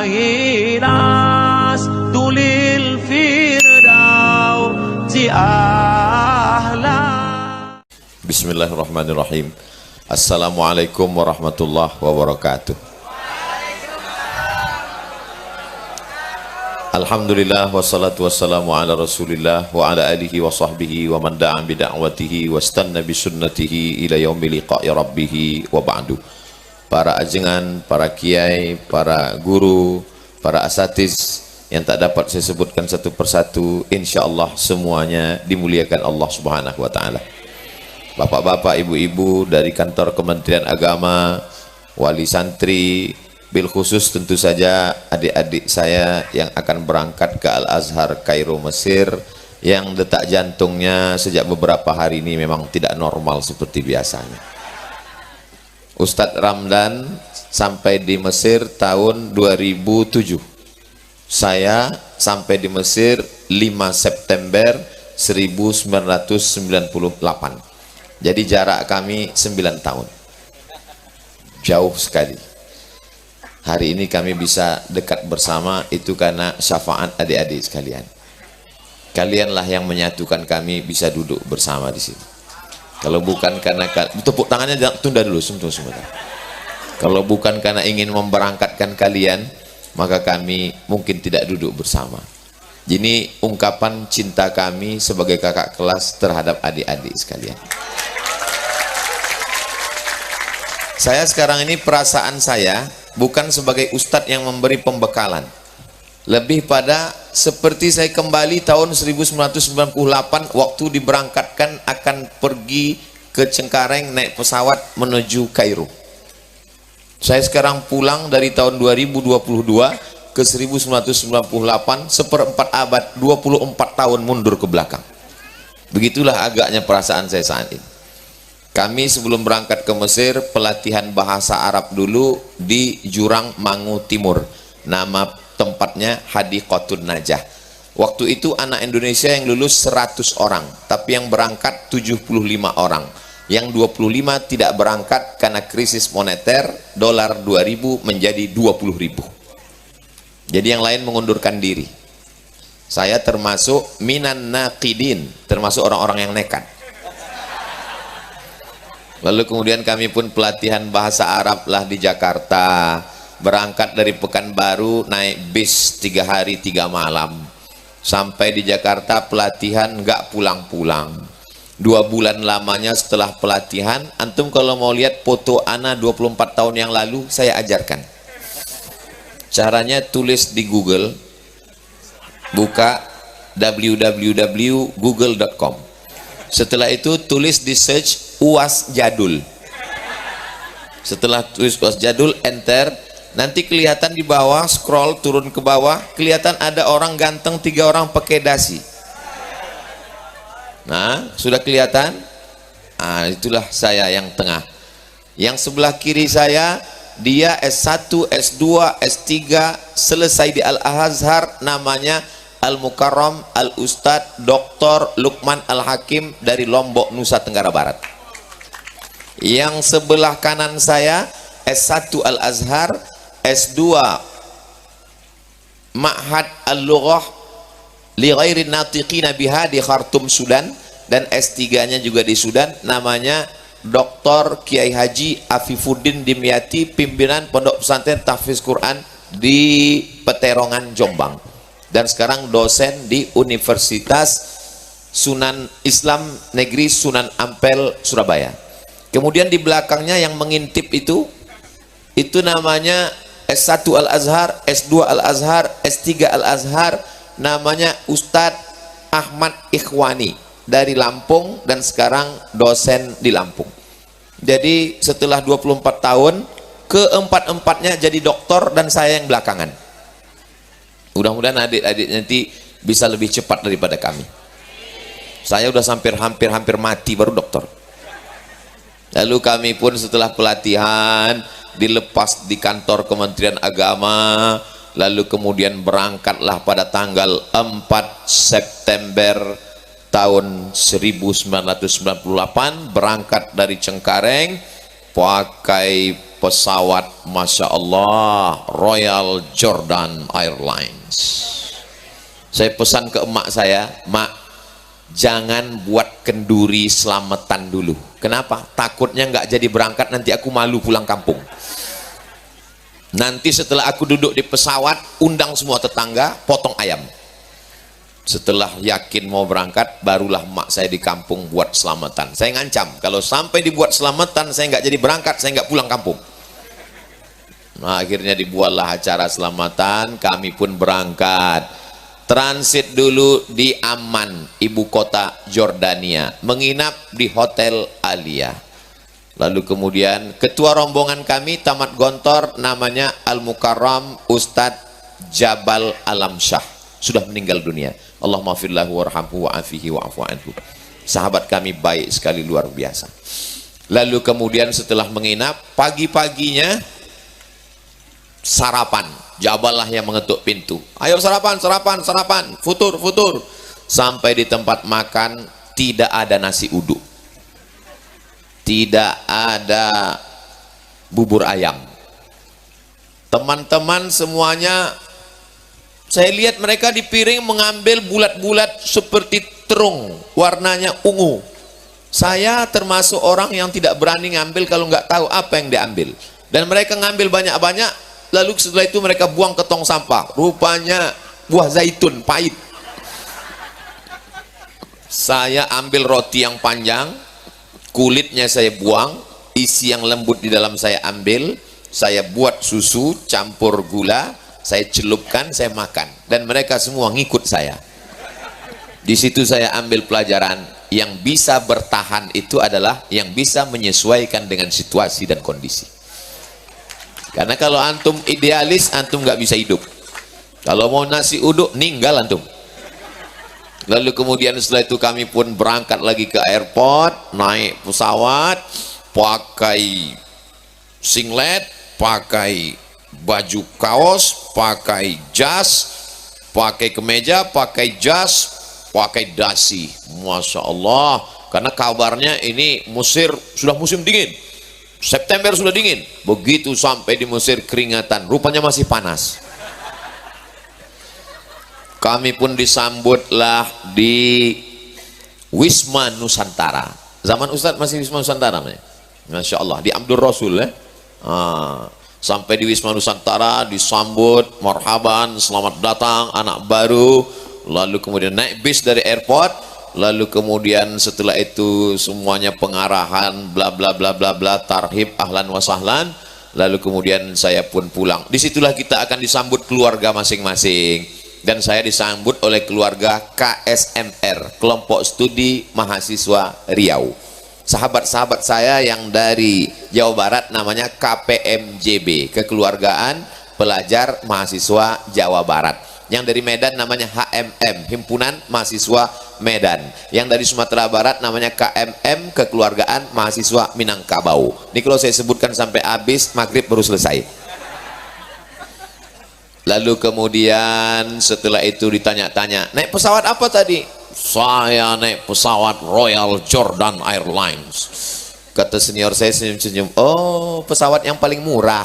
لست للفردوس أهلا. Bismillahirrahmanirrahim. Assalamualaikum warahmatullahi wabarakatuh. Alhamdulillah wassalatu wassalamu ala rasulillah wa ala alihi wa sahbihi wa man da'a bida'watihi wa istanna bisunnatihi ila yaumil liqa'i rabbih wa ba'du. Para ajengan, para kiai, para guru, para asatiz yang tak dapat saya sebutkan satu persatu, insyaallah semuanya dimuliakan Allah Subhanahu wa taala. Bapak-bapak, ibu-ibu dari kantor Kementerian Agama, wali santri, bil khusus tentu saja adik-adik saya yang akan berangkat ke Al-Azhar Kairo Mesir, yang detak jantungnya sejak beberapa hari ini memang tidak normal seperti biasanya. Ustadz Ramdan sampai di Mesir tahun 2007, saya sampai di Mesir 5 September 1998. Jadi jarak kami 9 tahun, jauh sekali. Hari ini kami bisa dekat bersama itu karena syafaat adik-adik sekalian. Kalianlah yang menyatukan kami bisa duduk bersama di sini. Kalau bukan karena tepuk tangannya tunda dulu sebentar. Kalau bukan karena ingin memberangkatkan kalian, maka kami mungkin tidak duduk bersama. Ini ungkapan cinta kami sebagai kakak kelas terhadap adik-adik sekalian. Saya sekarang ini perasaan saya bukan sebagai ustadz yang memberi pembekalan, lebih pada seperti saya kembali tahun 1998 waktu diberangkatkan akan pergi ke Cengkareng naik pesawat menuju Kairo. Saya sekarang pulang dari tahun 2022 ke 1998, seperempat abad, 24 tahun mundur ke belakang. Begitulah agaknya perasaan saya saat ini. Kami sebelum berangkat ke Mesir pelatihan bahasa Arab dulu di Jurang Mangu Timur. Nama tempatnya Hadiqatun Najah. Waktu itu anak Indonesia yang lulus 100 orang, tapi yang berangkat 75 orang. Yang 25 tidak berangkat karena krisis moneter, dolar 2000 menjadi 20.000. Jadi yang lain mengundurkan diri. Saya termasuk minan naqidin, termasuk orang-orang yang nekat. Lalu kemudian kami pun pelatihan bahasa Arab lah di Jakarta. Berangkat dari Pekanbaru naik bis 3 hari 3 malam. Sampai di Jakarta pelatihan nggak pulang-pulang. 2 bulan lamanya setelah pelatihan, antum kalau mau lihat foto ana 24 tahun yang lalu saya ajarkan. Caranya tulis di Google, buka www.google.com. Setelah itu tulis di search UAS jadul. Setelah tulis UAS jadul, enter, nanti kelihatan di bawah, scroll turun ke bawah, kelihatan ada orang ganteng 3 orang pakai dasi. Nah, sudah kelihatan? Ah, itulah saya yang tengah. Yang sebelah kiri saya, dia S1, S2, S3, selesai di Al-Azhar, namanya Al-Mukarram Al-Ustadz Dr. Lukman Al-Hakim dari Lombok, Nusa Tenggara Barat. Yang sebelah kanan saya S1 Al-Azhar, S2 Ma'had Al-Lughah li ghairi natiqina biha di Khartoum, Sudan, dan S3-nya juga di Sudan, namanya Dr. Kiai Haji Afifuddin Dimyati, pimpinan Pondok Pesantren Tahfiz Quran di Peterongan, Jombang, dan sekarang dosen di Universitas Sunan Islam Negeri Sunan Ampel, Surabaya. Kemudian di belakangnya yang mengintip itu namanya S1 Al-Azhar, S2 Al-Azhar, S3 Al-Azhar, namanya Ustadz Ahmad Ikhwani dari Lampung, dan sekarang dosen di Lampung. Jadi setelah 24 tahun, keempat-empatnya jadi doktor dan saya yang belakangan. Mudah-mudahan adik-adik nanti bisa lebih cepat daripada kami. Saya udah hampir mati baru doktor. Lalu kami pun setelah pelatihan dilepas di kantor Kementerian Agama, lalu kemudian berangkatlah pada tanggal 4 September tahun 1998, berangkat dari Cengkareng pakai pesawat Masya Allah Royal Jordan Airlines. Saya pesan ke emak saya, mak, jangan buat kenduri selamatan dulu. Kenapa? Takutnya nggak jadi berangkat, nanti aku malu pulang kampung. Nanti setelah aku duduk di pesawat, undang semua tetangga, potong ayam. Setelah yakin mau berangkat, barulah mak saya di kampung buat selamatan. Saya ngancam, kalau sampai dibuat selamatan, saya nggak jadi berangkat, saya nggak pulang kampung. Nah, akhirnya dibuatlah acara selamatan, kami pun berangkat. Transit dulu di Amman, ibu kota Jordania, menginap di Hotel Alia. Lalu kemudian ketua rombongan kami tamat gontor, namanya Al-Mukarram Ustadz Jabal Alamsyah, sudah meninggal dunia. Allahumma firlahu warhamhu wa'afihi wa'afu anhu. Sahabat kami baik sekali, luar biasa. Lalu kemudian setelah menginap, pagi-paginya sarapan. Jabal lah yang mengetuk pintu. Ayo sarapan, sarapan, sarapan, futur, futur. Sampai di tempat makan, tidak ada nasi uduk, tidak ada bubur ayam. Teman-teman semuanya, saya lihat mereka di piring mengambil bulat-bulat seperti terung, warnanya ungu. Saya termasuk orang yang tidak berani ngambil kalau nggak tahu apa yang diambil. Dan mereka ngambil banyak-banyak, lalu setelah itu mereka buang ke tong sampah. Rupanya buah zaitun pahit. Saya ambil roti yang panjang, kulitnya saya buang, isi yang lembut di dalam saya ambil, saya buat susu campur gula, saya celupkan, saya makan, dan mereka semua ngikut saya. Di situ saya ambil pelajaran, yang bisa bertahan itu adalah yang bisa menyesuaikan dengan situasi dan kondisi. Karena kalau antum idealis, antum nggak bisa hidup. Kalau mau nasi uduk, ninggal antum. Lalu kemudian setelah itu kami pun berangkat lagi ke airport, naik pesawat, pakai singlet, pakai baju kaos, pakai jas, pakai kemeja, pakai jas, pakai dasi. Masya Allah, karena kabarnya ini Mesir sudah musim dingin, September sudah dingin. Begitu sampai di Mesir keringatan, rupanya masih panas. Kami pun disambutlah di Wisma Nusantara. Zaman Ustadz masih Wisma Nusantara, Masya Allah, di Abdul Rasul ya. Sampai di Wisma Nusantara disambut, marhaban, selamat datang anak baru. Lalu kemudian naik bis dari airport. Lalu kemudian setelah itu semuanya pengarahan, bla bla bla bla bla, tarhib, ahlan wa sahlan. Lalu kemudian saya pun pulang. Disitulah kita akan disambut keluarga masing-masing. Dan saya disambut oleh keluarga KSMR, Kelompok Studi Mahasiswa Riau. Sahabat-sahabat saya yang dari Jawa Barat namanya KPMJB, Kekeluargaan Pelajar Mahasiswa Jawa Barat. Yang dari Medan namanya HMM, Himpunan Mahasiswa Medan. Yang dari Sumatera Barat namanya KMM, Kekeluargaan Mahasiswa Minangkabau. Ini kalau saya sebutkan sampai habis, maghrib baru selesai. Lalu kemudian setelah itu ditanya-tanya, naik pesawat apa tadi? Saya naik pesawat Royal Jordan Airlines. Kata senior saya senyum-senyum, oh pesawat yang paling murah.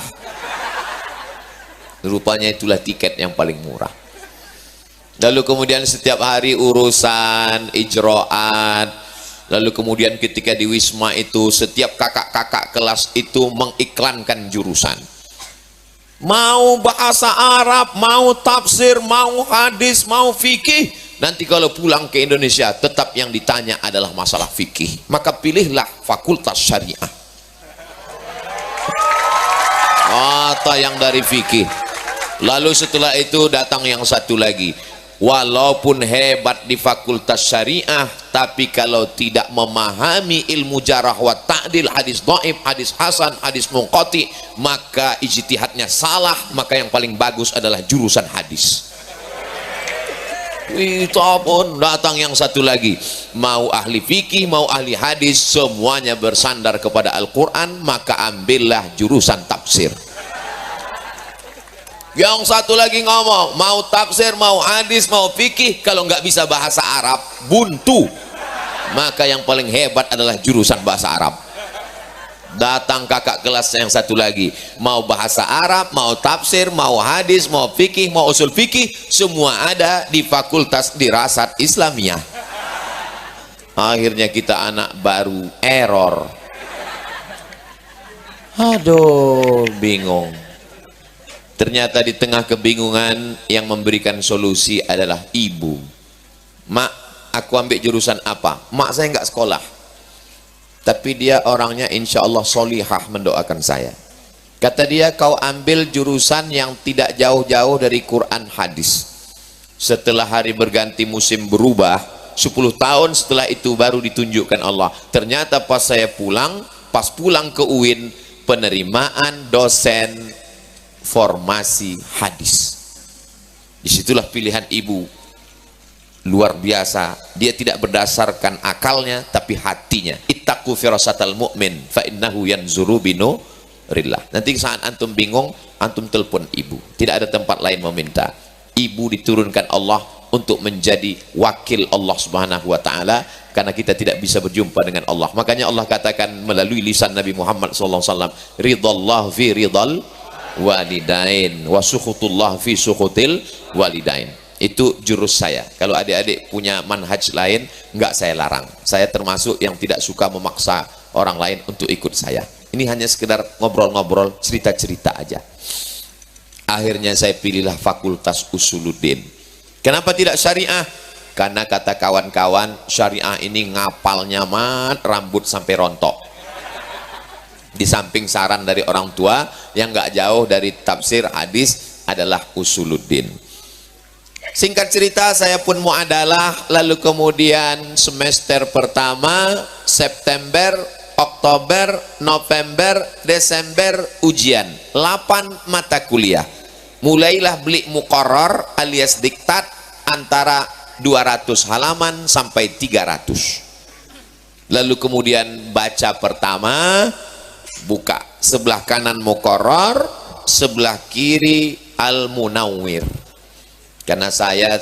Rupanya itulah tiket yang paling murah. Lalu kemudian setiap hari urusan ijroat. Lalu kemudian ketika di Wisma itu, setiap kakak-kakak kelas itu mengiklankan jurusan. Mau bahasa Arab, mau tafsir, mau hadis, mau fikih. Nanti kalau pulang ke Indonesia, tetap yang ditanya adalah masalah fikih. Maka pilihlah fakultas syariah. Kata yang dari fikih. Lalu setelah itu datang yang satu lagi. Walaupun hebat di fakultas syariah, tapi kalau tidak memahami ilmu jarah wa ta'dil, hadis dhaif, hadis hasan, hadis munqati, maka ijtihadnya salah. Maka yang paling bagus adalah jurusan hadis. Kita pun datang yang satu lagi, mau ahli fikih, mau ahli hadis, semuanya bersandar kepada Al-Quran. Maka ambillah jurusan tafsir. Yang satu lagi ngomong, mau tafsir, mau hadis, mau fikih, kalau nggak bisa bahasa Arab, buntu. Maka yang paling hebat adalah jurusan bahasa Arab. Datang kakak kelas yang satu lagi, mau bahasa Arab, mau tafsir, mau hadis, mau fikih, mau usul fikih, semua ada di Fakultas Dirasat Islamiyah. Akhirnya kita anak baru error. Aduh, bingung. Ternyata di tengah kebingungan yang memberikan solusi adalah ibu. Mak, aku ambil jurusan apa? Mak saya nggak sekolah, tapi dia orangnya insya Allah solihah, mendoakan saya. Kata dia, kau ambil jurusan yang tidak jauh-jauh dari Quran hadis. Setelah hari berganti musim berubah, 10 tahun setelah itu baru ditunjukkan Allah. Ternyata pas saya pulang, pas pulang ke UIN, penerimaan dosen formasi hadis. Disitulah pilihan ibu luar biasa. Dia tidak berdasarkan akalnya tapi hatinya. Ittaqu firasatal mu'min fa innahu yanzuru binurillah. Nanti saat antum bingung, antum telepon ibu. Tidak ada tempat lain meminta. Ibu diturunkan Allah untuk menjadi wakil Allah Subhanahu wa taala, karena kita tidak bisa berjumpa dengan Allah. Makanya Allah katakan melalui lisan Nabi Muhammad sallallahu alaihi wasallam, ridallah fi ridal walidain wa sukhutullah fi sukhutil walidain. Itu jurus saya. Kalau adik-adik punya manhaj lain, enggak saya larang. Saya termasuk yang tidak suka memaksa orang lain untuk ikut saya. Ini hanya sekedar ngobrol-ngobrol, cerita-cerita aja. Akhirnya saya pilihlah Fakultas Usuluddin. Kenapa tidak syariah? Karena kata kawan-kawan, syariah ini ngapalnya mat rambut sampai rontok. Di samping saran dari orang tua, yang nggak jauh dari tafsir hadis adalah Usuluddin. Singkat cerita, saya pun muadalah, lalu kemudian semester pertama September, Oktober, November, Desember ujian, 8 mata kuliah. Mulailah beli muqarrar alias diktat antara 200 halaman sampai 300. Lalu kemudian baca pertama, buka sebelah kanan muqarrar, sebelah kiri Al-Munawwir. Karena saya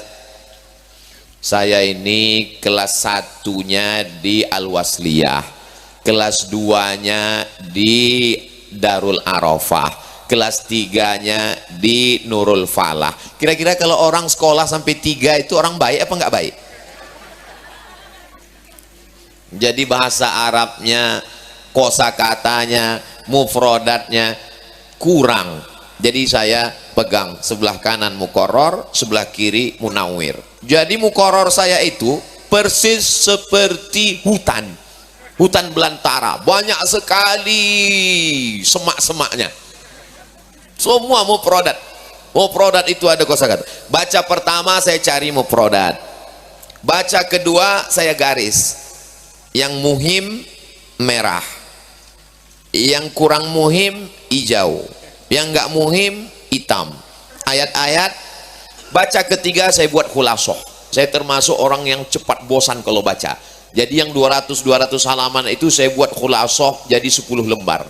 ini kelas 1-nya di Al-Wasliyah, kelas 2-nya di Darul Arafah, kelas 3-nya di Nurul Falah. Kira-kira kalau orang sekolah sampai 3 itu orang baik apa enggak baik? Jadi bahasa Arabnya, kosakatanya, mufrodatnya kurang. Jadi saya pegang sebelah kanan muqarrar, sebelah kiri munawwir. Jadi muqarrar saya itu persis seperti hutan belantara, banyak sekali semak-semaknya. Semua mufrodat itu ada kosakata. Baca pertama saya cari mufrodat, baca kedua saya garis, yang muhim merah, yang kurang muhim hijau, yang enggak muhim hitam. Ayat-ayat. Baca ketiga saya buat khulasoh. Saya termasuk orang yang cepat bosan kalau baca. Jadi yang 200 halaman itu saya buat khulasoh jadi 10 lembar.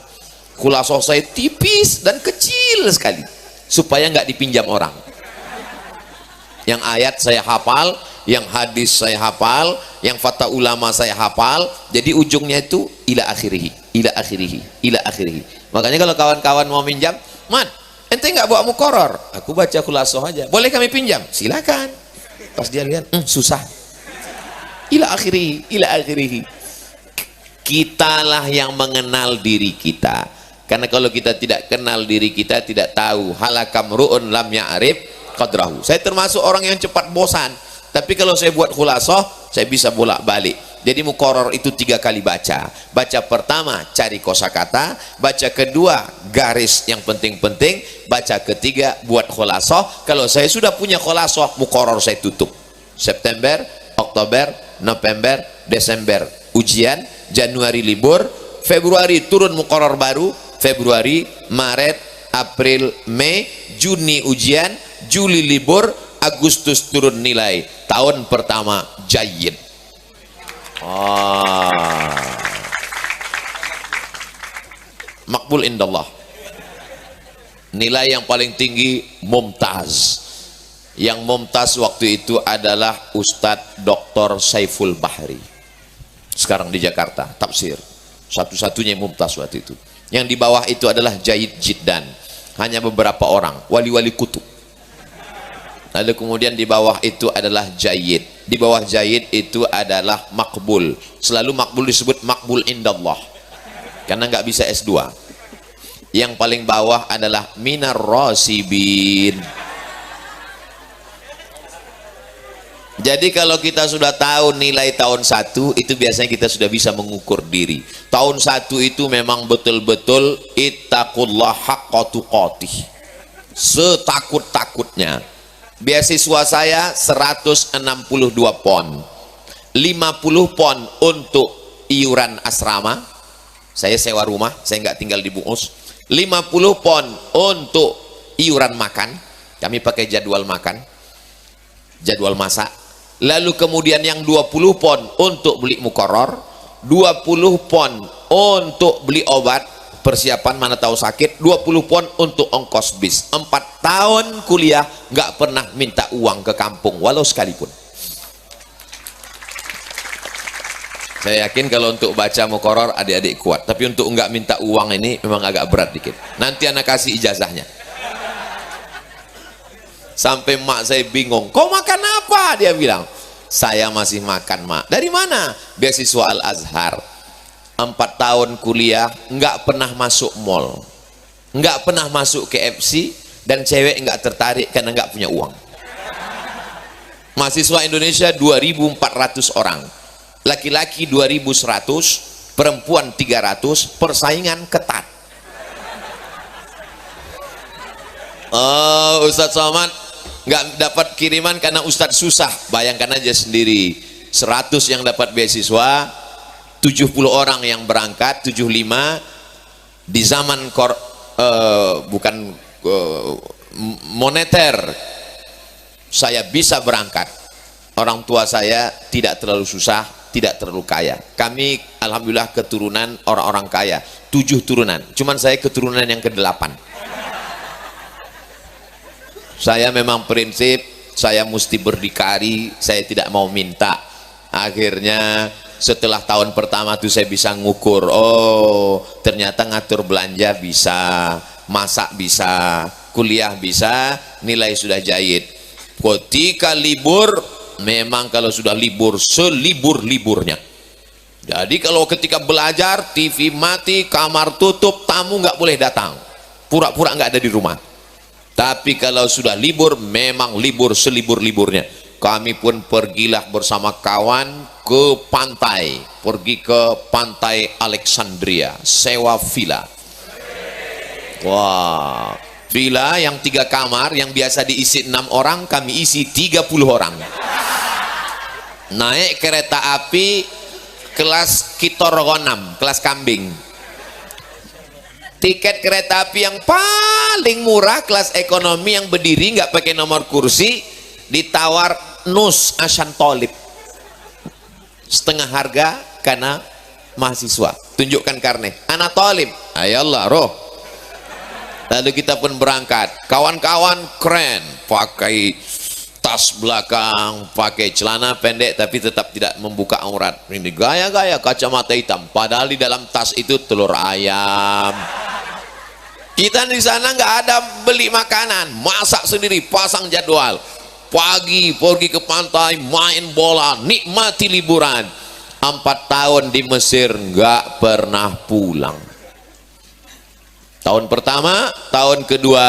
Khulasoh saya tipis dan kecil sekali supaya enggak dipinjam orang. Yang ayat saya hafal, yang hadis saya hafal, yang fatwa ulama saya hafal. Jadi ujungnya itu ila akhirihi, ila akhirihi, ila akhirihi. Makanya kalau kawan-kawan mau minjam, "Man, ente nggak bawa muqarrar?" "Aku baca khulasoh aja." "Boleh kami pinjam?" "Silakan." Pas dia lihat, susah. Ila akhirihi, ila akhirihi. Kitalah yang mengenal diri kita. Karena kalau kita tidak kenal diri kita, tidak tahu halakam ru'un lam ya'rif qadrahu. Saya termasuk orang yang cepat bosan. Tapi kalau saya buat khulasoh, saya bisa bolak-balik. Jadi muqarrar itu 3 kali baca. Baca pertama cari kosakata, baca kedua garis yang penting-penting, baca ketiga buat khulasoh. Kalau saya sudah punya khulasoh, muqarrar saya tutup. September, Oktober, November, Desember ujian, Januari libur, Februari turun muqarrar baru, Februari, Maret, April, Mei, Juni ujian, Juli libur, Agustus turun nilai. Tahun pertama jayyid. Makbul indallah. Nilai yang paling tinggi mumtaz. Yang mumtaz waktu itu adalah Ustadz Dr. Saiful Bahri. Sekarang di Jakarta tafsir. satu-satunya yang mumtaz waktu itu. Yang di bawah itu adalah Jaid Jiddan, hanya beberapa orang, wali-wali kutub. Lalu kemudian di bawah itu adalah Jaid, di bawah Jaid itu adalah Makbul. Selalu Makbul disebut Makbul indallah karena nggak bisa S2. Yang paling bawah adalah Minar Rasibin. Jadi kalau kita sudah tahu nilai tahun 1, itu biasanya kita sudah bisa mengukur diri. Tahun 1 itu memang betul-betul ittaqullah haqqa tuqatih, setakut-takutnya. Beasiswa saya 162 pon, 50 pon untuk iuran asrama, saya sewa rumah, saya nggak tinggal di Bungus. 50 pon untuk iuran makan, kami pakai jadwal makan, jadwal masak. Lalu kemudian yang 20 pon untuk beli mukoror, 20 pon untuk beli obat persiapan mana tahu sakit, 20 pon untuk ongkos bis. 4 tahun kuliah nggak pernah minta uang ke kampung walau sekalipun. Saya yakin kalau untuk baca mukoror adik-adik kuat, tapi untuk nggak minta uang ini memang agak berat dikit. Nanti anak kasih ijazahnya. Sampai mak saya bingung, kau makan apa? Dia bilang, saya masih makan mak. Dari mana? Beasiswa Al Azhar. 4 tahun kuliah nggak pernah masuk mall, nggak pernah masuk KFC, dan cewek nggak tertarik karena nggak punya uang. Mahasiswa Indonesia 2.400 orang, laki-laki 2.100, perempuan 300, persaingan ketat. Oh, Ustadz Somad nggak dapat kiriman karena Ustadz susah. Bayangkan aja sendiri, 100 yang dapat beasiswa, 70 orang yang berangkat, 75 di zaman bukan moneter. Saya bisa berangkat, orang tua saya tidak terlalu susah, tidak terlalu kaya. Kami alhamdulillah keturunan orang-orang kaya, 7 turunan, cuman saya keturunan yang ke-8. Saya memang prinsip saya mesti berdikari, saya tidak mau minta. Akhirnya setelah tahun pertama itu saya bisa ngukur, oh ternyata ngatur belanja bisa, masak bisa, kuliah bisa, nilai sudah jahit. Ketika libur, memang kalau sudah libur selibur-liburnya. Jadi kalau ketika belajar, TV mati, kamar tutup, tamu nggak boleh datang, pura-pura nggak ada di rumah. Tapi kalau sudah libur, memang libur selibur-liburnya. Kami pun pergilah bersama kawan ke pantai, pergi ke pantai Alexandria, sewa villa. Wah, villa yang 3 kamar, yang biasa diisi 6 orang, kami isi 30 orang. Naik kereta api kelas Kitorgonam, kelas kambing. Tiket kereta api yang paling murah, kelas ekonomi yang berdiri, nggak pakai nomor kursi, ditawar nus Asan Tolib, setengah harga karena mahasiswa. Tunjukkan karne anak Tolib, ayallah roh. Lalu kita pun berangkat, kawan-kawan keren, pakai tas belakang, pakai celana pendek tapi tetap tidak membuka aurat. Ini gaya-gaya, kacamata hitam, padahal di dalam tas itu telur ayam. Kita di sana nggak ada beli makanan, masak sendiri, pasang jadwal. Pagi pergi ke pantai, main bola, nikmati liburan. 4 tahun di Mesir nggak pernah pulang. Tahun pertama, tahun kedua,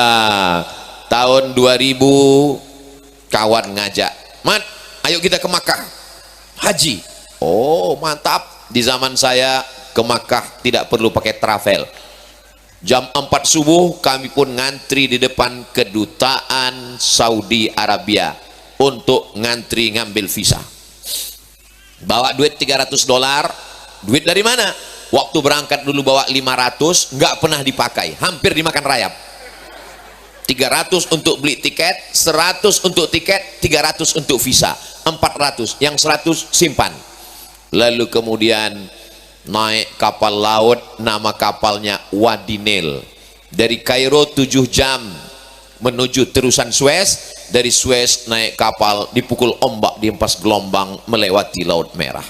tahun 2000 kawan ngajak, Mat, ayo kita ke Makkah haji. Oh mantap, di zaman saya ke Makkah tidak perlu pakai travel. Jam 4 subuh kami pun ngantri di depan kedutaan Saudi Arabia untuk ngantri ngambil visa. Bawa duit $300. Duit dari mana? Waktu berangkat dulu bawa 500, nggak pernah dipakai, hampir dimakan rayap. 300 untuk beli tiket, 100 untuk tiket, 300 untuk visa, 400, yang 100 simpan. Lalu kemudian naik kapal laut, nama kapalnya Wadi Nil, dari Kairo 7 jam menuju terusan Suez. Dari Suez naik kapal, dipukul ombak, dihempas gelombang melewati Laut Merah.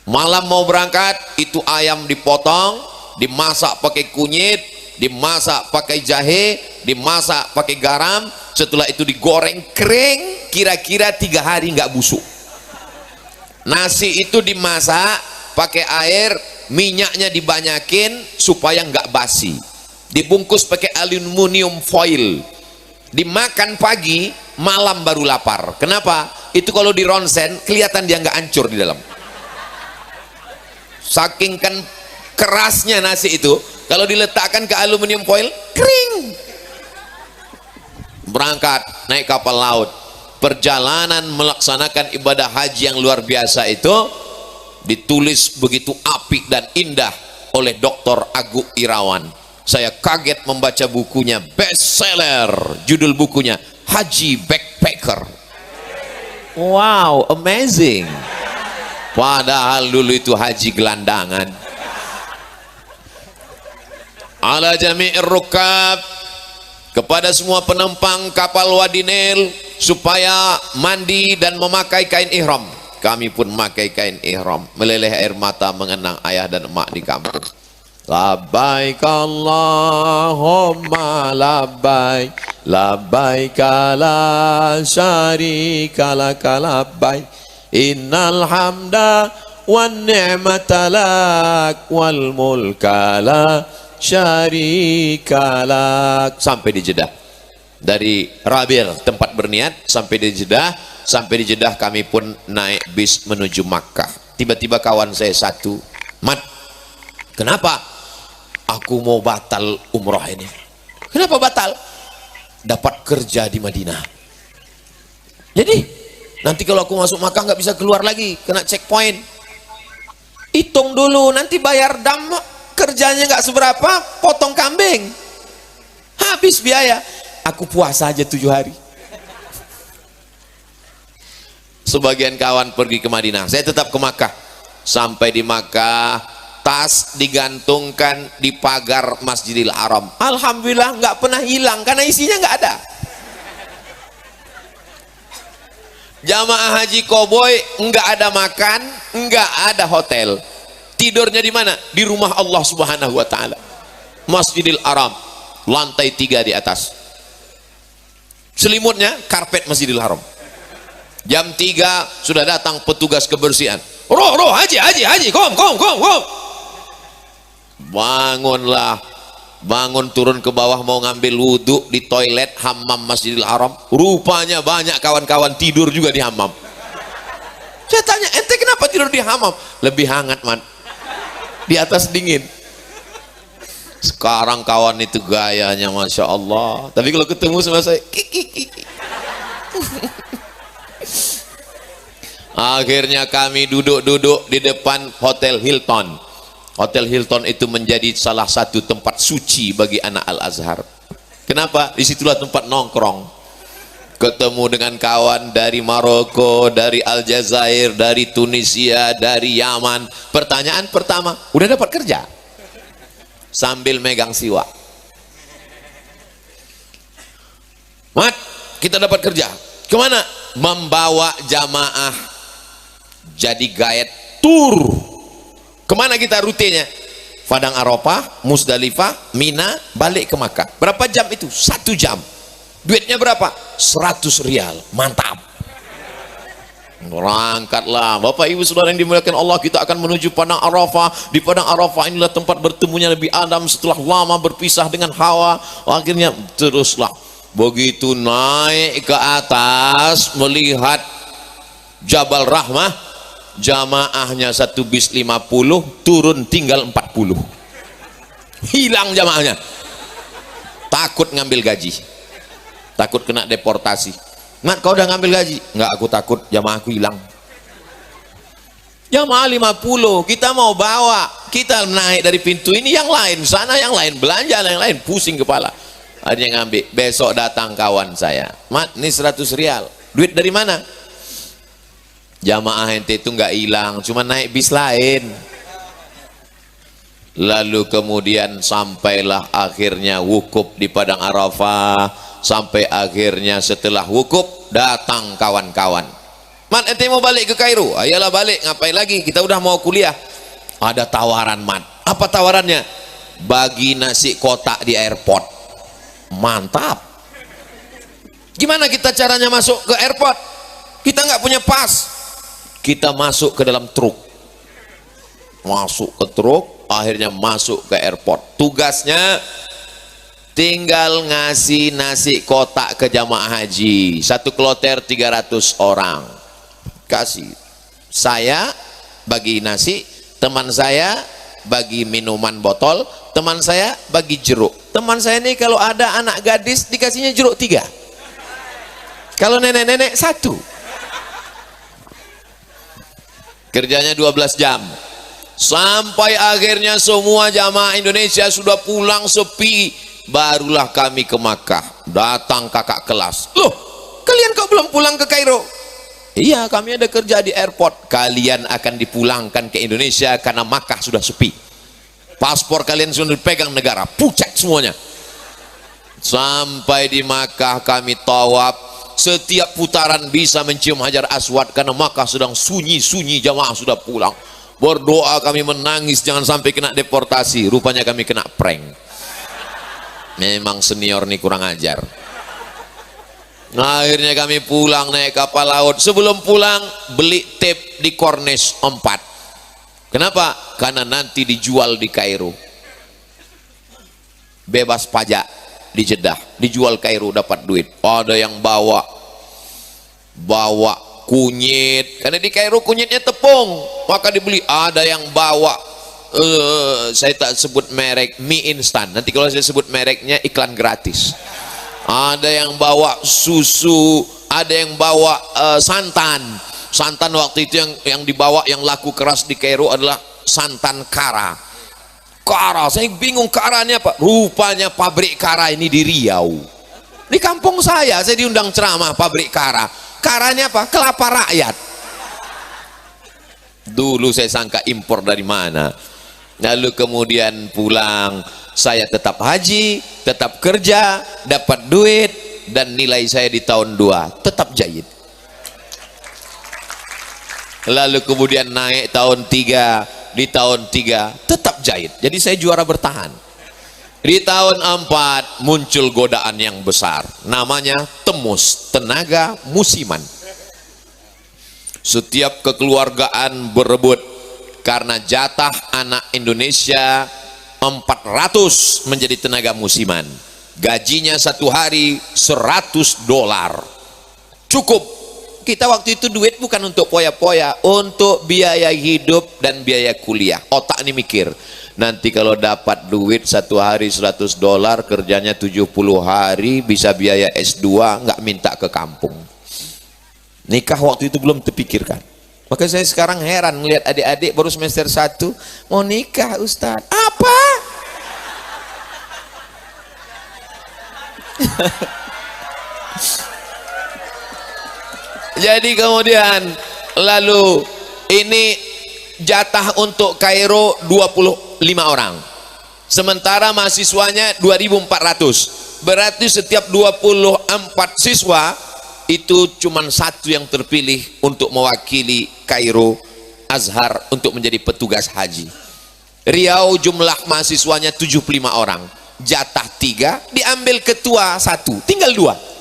Malam mau berangkat, itu ayam dipotong, dimasak pakai kunyit, dimasak pakai jahe, dimasak pakai garam, setelah itu digoreng kering, kira-kira 3 hari nggak busuk. Nasi itu dimasak pakai air, minyaknya dibanyakin supaya nggak basi, dibungkus pakai aluminium foil, dimakan pagi, malam baru lapar. Kenapa? Itu kalau di ronsen kelihatan dia nggak hancur di dalam, saking kan kerasnya nasi itu. Kalau diletakkan ke aluminium foil, kering. Berangkat naik kapal laut, perjalanan melaksanakan ibadah haji yang luar biasa itu ditulis begitu apik dan indah oleh Dr. Agung Irawan. Saya kaget membaca bukunya, bestseller, judul bukunya Haji Backpacker. Wow, amazing. Padahal dulu itu haji gelandangan. Ala jami'ir rukab, kepada semua penumpang kapal Wadi Nil supaya mandi dan memakai kain ihram. Kami pun memakai kain ihram, meleleh air mata mengenang ayah dan emak di kampung. Labbaik Allahumma labbaik, labbaik la syarika laka labbaik, innal hamda wan ni'mata lak wal mulka la syarikalak. Sampai di Jeddah, dari Rabil tempat berniat sampai di Jeddah. Sampai di Jeddah kami pun naik bis menuju Makkah. Tiba-tiba kawan saya satu, Mat, kenapa? Aku mau batal umroh ini. Kenapa batal? Dapat kerja di Madinah. Jadi nanti kalau aku masuk Makkah nggak bisa keluar lagi, kena checkpoint. Hitung dulu, nanti bayar dam, kerjanya nggak seberapa, potong kambing, habis biaya. Aku puasa aja 7 hari. Sebagian kawan pergi ke Madinah, saya tetap ke Makkah. Sampai di Makkah, tas digantungkan di pagar Masjidil Haram. Alhamdulillah nggak pernah hilang karena isinya nggak ada. Jamaah haji koboi nggak ada makan, nggak ada hotel. Tidurnya di mana? Di rumah Allah Subhanahu wa taala. Masjidil Haram, lantai 3 di atas. Selimutnya karpet Masjidil Haram. Jam 3 sudah datang petugas kebersihan. Roh, haji, kom. Bangunlah. Bangun turun ke bawah mau ngambil wudhu di toilet hammam Masjidil Haram. Rupanya banyak kawan-kawan tidur juga di hammam. Saya tanya, ente kenapa tidur di hammam? Lebih hangat, man. Di atas dingin. Sekarang kawan itu gayanya Masya Allah. Tapi kalau ketemu sama saya, akhirnya kami duduk-duduk di depan Hotel Hilton. Hotel Hilton itu menjadi salah satu tempat suci bagi anak Al-Azhar. Kenapa? Disitulah tempat nongkrong. Ketemu dengan kawan dari Maroko, dari Aljazair, dari Tunisia, dari Yaman. Pertanyaan pertama, udah dapat kerja? Sambil megang siwak. Mat, kita dapat kerja. Kemana? Membawa jamaah jadi guide tour. Kemana kita rutenya? Padang Arafah, Musdalifah, Mina, balik ke Makkah. Berapa jam itu? 1 jam. Duitnya berapa? 100 rial. Mantap. Berangkatlah. Bapak ibu saudara yang dimuliakan Allah, kita akan menuju Padang Arafah. Di Padang Arafah inilah tempat bertemunya Nabi Adam setelah lama berpisah dengan Hawa. Akhirnya teruslah. Begitu naik ke atas melihat Jabal Rahmah, jamaahnya 1 bis 50, turun tinggal 40. Hilang jamaahnya. Takut ngambil gaji, takut kena deportasi. Mat, kau udah ngambil gaji? Enggak, aku takut jamaahku hilang. Jamaah 50 kita mau bawa, kita naik dari pintu ini, yang lain sana, yang lain belanja, yang lain pusing kepala. Akhirnya ngambil. Besok datang kawan saya, Mat, ini 100 rial. Duit dari mana? Jamaah ente itu nggak hilang, cuma naik bis lain. Lalu kemudian sampailah akhirnya wukuf di Padang Arafah. Sampai akhirnya setelah wukuf datang kawan-kawan. Mat, ente mau balik ke Kairo? Ayolah balik, ngapain lagi? Kita udah mau kuliah. Ada tawaran, Mat. Apa tawarannya? Bagi nasi kotak di airport. Mantap. Gimana kita caranya masuk ke airport? Kita nggak punya pas. Kita masuk ke dalam truk. Masuk ke truk, akhirnya masuk ke airport. Tugasnya tinggal ngasih nasi kotak ke jamaah haji. Satu kloter 300 orang. Kasih. Saya bagi nasi, teman saya bagi minuman botol, teman saya bagi jeruk. Teman saya ini kalau ada anak gadis dikasihnya jeruk 3, kalau nenek-nenek 1. Kerjanya 12 jam sampai akhirnya semua jamaah Indonesia sudah pulang sepi. Barulah kami ke Makkah. Datang kakak kelas, loh kalian kok belum pulang ke Kairo? Iya, kami ada kerja di airport. Kalian akan dipulangkan ke Indonesia karena Makkah sudah sepi. Paspor kalian sudah dipegang negara, pucat semuanya. Sampai di Makkah kami tawaf. Setiap putaran bisa mencium Hajar Aswad karena Makkah sedang sunyi-sunyi, jamaah sudah pulang. Berdoa kami menangis jangan sampai kena deportasi. Rupanya kami kena prank. Memang senior nih kurang ajar. Nah, akhirnya kami pulang naik kapal laut. Sebelum pulang beli tape di Corniche 4. Kenapa? Karena nanti dijual di Kairo. Bebas pajak di Jeddah. Dijual Kairo dapat duit. Ada yang bawa kunyit. Karena di Kairo kunyitnya tepung. Maka dibeli. Ada yang bawa saya tak sebut merek mie instan. Nanti kalau saya sebut mereknya iklan gratis. Ada yang bawa susu, ada yang bawa santan. Santan waktu itu yang dibawa yang laku keras di Kairo adalah santan kara. Kara, saya bingung karanya apa? Rupanya pabrik kara ini di Riau. Di kampung saya diundang ceramah pabrik kara. Karanya apa? Kelapa rakyat. Dulu saya sangka impor dari mana. Lalu kemudian pulang, saya tetap haji, tetap kerja, dapat duit, dan nilai saya di tahun 2 tetap jayid. Lalu kemudian naik tahun 3, di tahun 3 tetap jayid. Jadi saya juara bertahan. Di tahun 4 muncul godaan yang besar, namanya TEMUS, tenaga musiman. Setiap kekeluargaan berebut karena jatah anak Indonesia 400 menjadi tenaga musiman. Gajinya satu hari $100. Cukup. Kita waktu itu duit bukan untuk poya-poya, untuk biaya hidup dan biaya kuliah. Otak ini mikir, nanti kalau dapat duit satu hari $100, kerjanya 70 hari, bisa biaya S2, nggak minta ke kampung. Nikah waktu itu belum terpikirkan. Maka saya sekarang heran melihat adik-adik baru semester 1 mau nikah, Ustaz. Apa? Jadi kemudian lalu ini jatah untuk Kairo 25 orang. Sementara mahasiswanya 2.400. Berarti setiap 24 siswa itu cuma 1 yang terpilih untuk mewakili Kairo Azhar untuk menjadi petugas haji. Riau jumlah mahasiswanya 75 orang, jatah 3, diambil ketua 1, tinggal 2.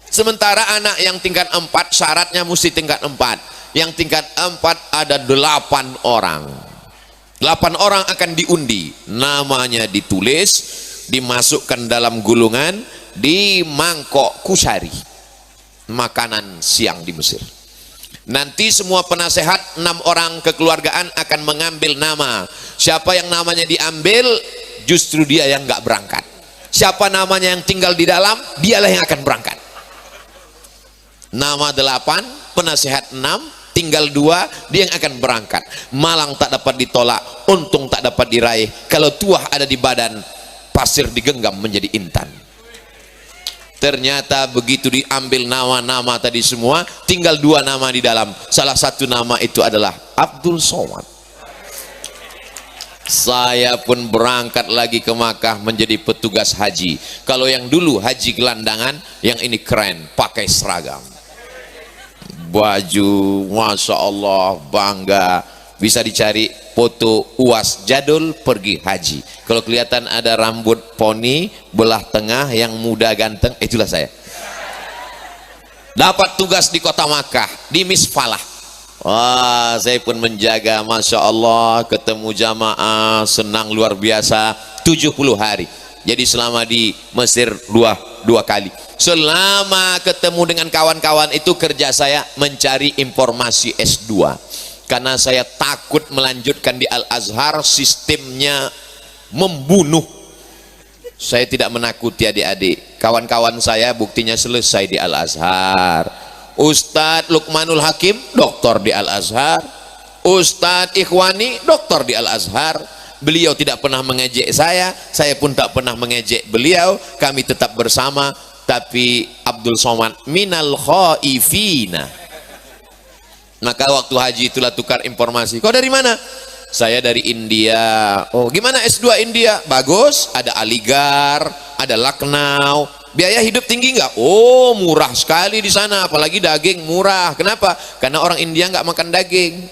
Sementara anak yang tingkat 4 syaratnya mesti tingkat 4, yang tingkat 4 ada 8 orang. 8 orang akan diundi, namanya ditulis, dimasukkan dalam gulungan, di mangkok kusari, makanan siang di Mesir. Nanti semua penasehat 6 orang kekeluargaan akan mengambil nama. Siapa yang namanya diambil, justru dia yang nggak berangkat. Siapa namanya yang tinggal di dalam, dialah yang akan berangkat. Nama 8, penasehat 6, tinggal 2, dia yang akan berangkat. Malang tak dapat ditolak, untung tak dapat diraih. Kalau tuah ada di badan, pasir digenggam menjadi intan. Ternyata begitu diambil nama-nama tadi semua, tinggal 2 nama di dalam. Salah satu nama itu adalah Abdul Somad. Saya pun berangkat lagi ke Makkah menjadi petugas haji. Kalau yang dulu haji gelandangan, yang ini keren, pakai seragam. baju, Masya Allah, bangga. Bisa dicari foto UAS jadul pergi haji. Kalau kelihatan ada rambut poni belah tengah yang muda ganteng, itulah saya. Dapat tugas di kota Makkah, di Misfalah. Wah, saya pun menjaga, Masya Allah, ketemu jamaah, senang luar biasa, 70 hari. Jadi selama di Mesir dua kali. Selama ketemu dengan kawan-kawan itu, kerja saya mencari informasi S2. Karena saya takut melanjutkan di Al-Azhar, sistemnya membunuh. Saya tidak menakuti adik-adik. Kawan-kawan saya buktinya selesai di Al-Azhar. Ustadz Lukmanul Hakim, doktor di Al-Azhar. Ustadz Ikhwani, doktor di Al-Azhar. Beliau tidak pernah mengejek saya pun tak pernah mengejek beliau. Kami tetap bersama. Tapi Abdul Somad minal khaifina. Maka waktu haji itulah tukar informasi. Kau dari mana? Saya dari India. Oh, gimana S2 India? Bagus, ada Aligarh, ada Lucknow. Biaya hidup tinggi nggak? Oh, murah sekali di sana, apalagi daging murah. Kenapa? Karena orang India nggak makan daging.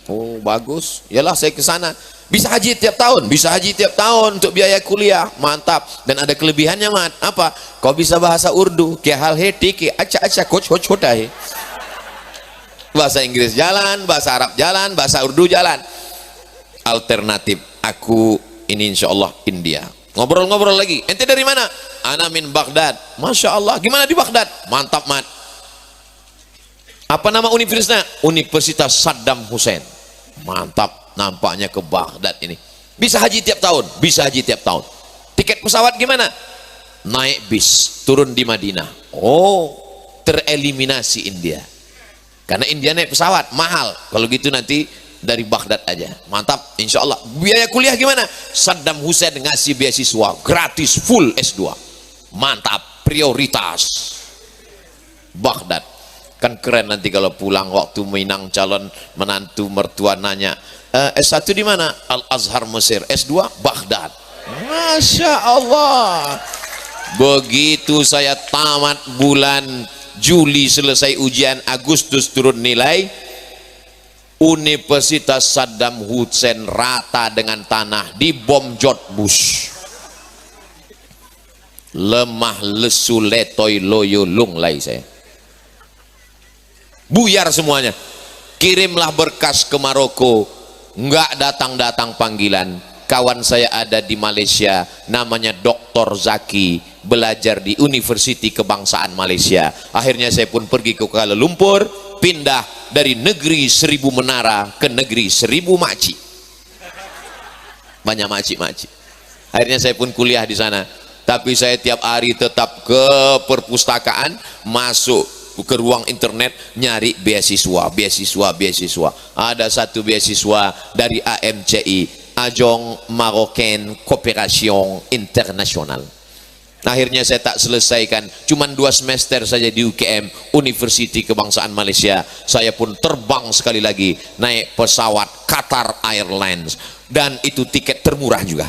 Oh, bagus. Yalah saya ke sana. Bisa haji tiap tahun, bisa haji tiap tahun untuk biaya kuliah. Mantap. Dan ada kelebihannya, Mat. Apa? Kau bisa bahasa Urdu. Ke hal heti, ke aca-aca, coach. Bahasa Inggris jalan, bahasa Arab jalan, bahasa Urdu jalan. Alternatif, aku ini insya Allah India. Ngobrol-ngobrol lagi. Ente dari mana? Ana min Baghdad. Masya Allah. Gimana di Baghdad? Mantap, Mat. Apa nama universitasnya? Universitas Saddam Hussein. Mantap. Nampaknya ke Baghdad ini. Bisa haji tiap tahun? Bisa haji tiap tahun. Tiket pesawat gimana? Naik bis, turun di Madinah. Oh, tereliminasi India. Karena India naik pesawat mahal. Kalau gitu nanti dari Baghdad aja. Mantap, insya Allah. Biaya kuliah gimana? Saddam Hussein ngasih beasiswa gratis full S2. Mantap, prioritas Baghdad. Kan keren nanti kalau pulang waktu Minang calon menantu mertua nanya, S1 di mana? Al-Azhar Mesir. S2 Baghdad. Masya Allah. Begitu saya tamat bulan Juli selesai ujian, Agustus turun nilai, Universitas Saddam Hussein rata dengan tanah, dibom George Bush. Lemah lesu letoy loyo lunglai saya. Buyar semuanya. Kirimlah berkas ke Maroko, nggak datang-datang panggilan. Kawan saya ada di Malaysia, namanya Dr. Zaki, belajar di Universiti Kebangsaan Malaysia. Akhirnya saya pun pergi ke Kuala Lumpur, pindah dari negeri 1000 menara ke negeri 1000 makcik. Banyak makcik-makcik. Akhirnya saya pun kuliah di sana. Tapi saya tiap hari tetap ke perpustakaan, masuk ke ruang internet, nyari beasiswa. Ada satu beasiswa dari AMCI, Ajong Marocain Cooperation International. Akhirnya saya tak selesaikan, cuman 2 semester saja di UKM, Universiti Kebangsaan Malaysia. Saya pun terbang sekali lagi, naik pesawat Qatar Airlines, dan itu tiket termurah juga.